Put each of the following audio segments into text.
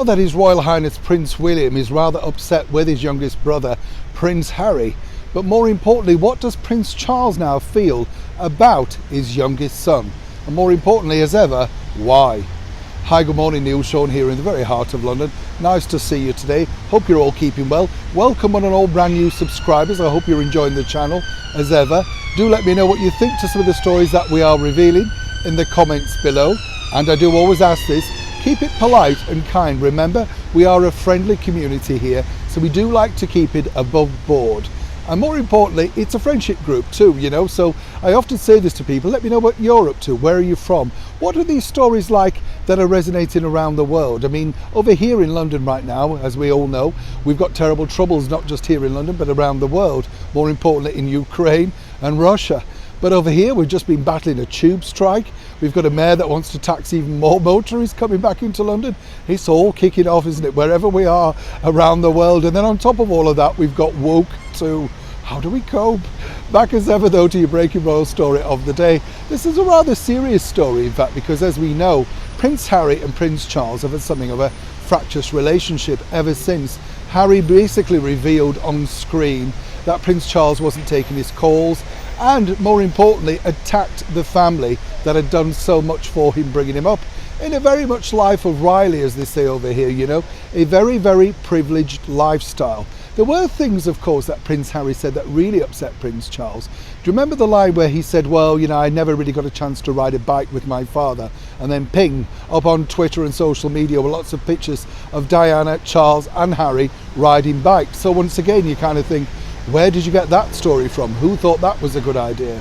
That His Royal Highness Prince William is rather upset with his youngest brother, Prince Harry. But more importantly, what does Prince Charles now feel about his youngest son? And more importantly as ever, why? Hi, good morning, Neil Sean here in the very heart of London. Nice to see you today. Hope you're all keeping well. Welcome on and all brand new subscribers. I hope you're enjoying the channel as ever. Do let me know what you think to some of the stories that we are revealing in the comments below. And I do always ask this, keep it polite and kind. Remember, we are a friendly community here, so we do like to keep it above board. And more importantly, it's a friendship group too, you know, so I often say this to people, let me know what you're up to, where are you from? What are these stories like that are resonating around the world? I mean, over here in London right now, as we all know, we've got terrible troubles, not just here in London, but around the world, more importantly in Ukraine and Russia. But over here, we've just been battling a tube strike. We've got a mayor that wants to tax even more motorists coming back into London. It's all kicking off, isn't it, wherever we are around the world. And then on top of all of that, we've got woke too. How do we cope? Back as ever though to your breaking royal story of the day. This is a rather serious story, in fact, because as we know, Prince Harry and Prince Charles have had something of a fractious relationship ever since Harry basically revealed on screen that Prince Charles wasn't taking his calls, and more importantly attacked the family that had done so much for him, bringing him up in a very much life of Riley, as they say over here, you know, a very, very privileged lifestyle. There were things, of course, that Prince Harry said that really upset Prince Charles. Do you remember the line where he said, well, you know, I never really got a chance to ride a bike with my father, and then ping, up on Twitter and social media were lots of pictures of Diana, Charles and Harry riding bikes. So once again, you kind of think, where did you get that story from? Who thought that was a good idea?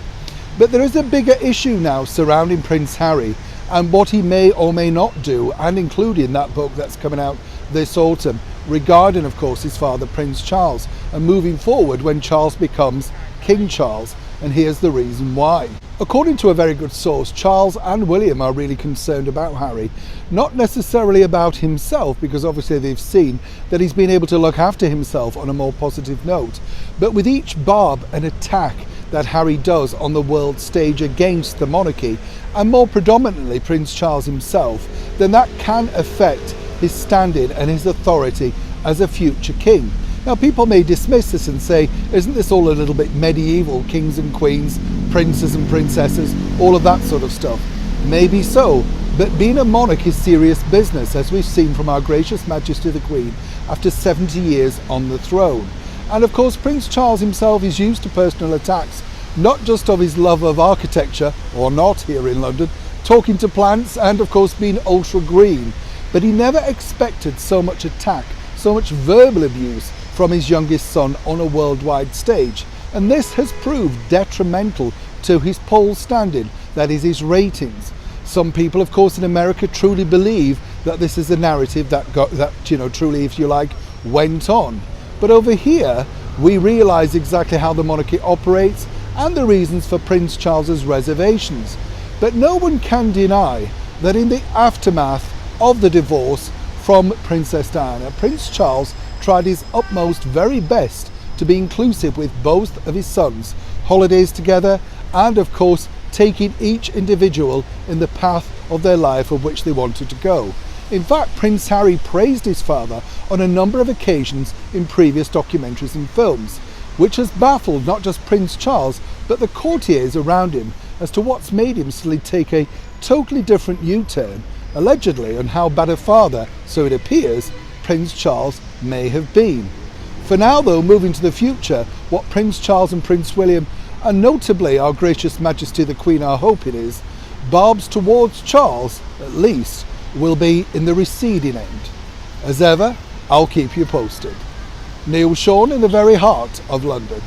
But there is a bigger issue now surrounding Prince Harry and what he may or may not do, and including that book that's coming out this autumn regarding, of course, his father Prince Charles, and moving forward when Charles becomes King Charles. And here's the reason why. According to a very good source, Charles and William are really concerned about Harry, not necessarily about himself, because obviously they've seen that he's been able to look after himself on a more positive note, but with each barb and attack that Harry does on the world stage against the monarchy, and more predominantly Prince Charles himself, then that can affect his standing and his authority as a future king. Now, people may dismiss this and say, isn't this all a little bit medieval, kings and queens, princes and princesses, all of that sort of stuff? Maybe so, but being a monarch is serious business, as we've seen from our gracious Majesty the Queen after 70 years on the throne. And of course, Prince Charles himself is used to personal attacks, not just of his love of architecture, or not here in London, talking to plants and of course being ultra green, but he never expected so much attack, so much verbal abuse from his youngest son on a worldwide stage. And this has proved detrimental to his poll standing, that is his ratings. Some people, of course, in America truly believe that this is a narrative that truly, if you like, went on. But over here, we realise exactly how the monarchy operates and the reasons for Prince Charles's reservations. But no one can deny that in the aftermath of the divorce from Princess Diana, Prince Charles tried his utmost very best to be inclusive with both of his sons, holidays together, and of course taking each individual in the path of their life of which they wanted to go. In fact, Prince Harry praised his father on a number of occasions in previous documentaries and films, which has baffled not just Prince Charles but the courtiers around him as to what's made him suddenly take a totally different U-turn, allegedly on how bad a father, so it appears, Prince Charles may have been. For now though, moving to the future, what Prince Charles and Prince William, and notably our gracious Majesty the Queen, are hoping is, barbs towards Charles, at least, will be in the receding end. As ever, I'll keep you posted. Neil Sean in the very heart of London.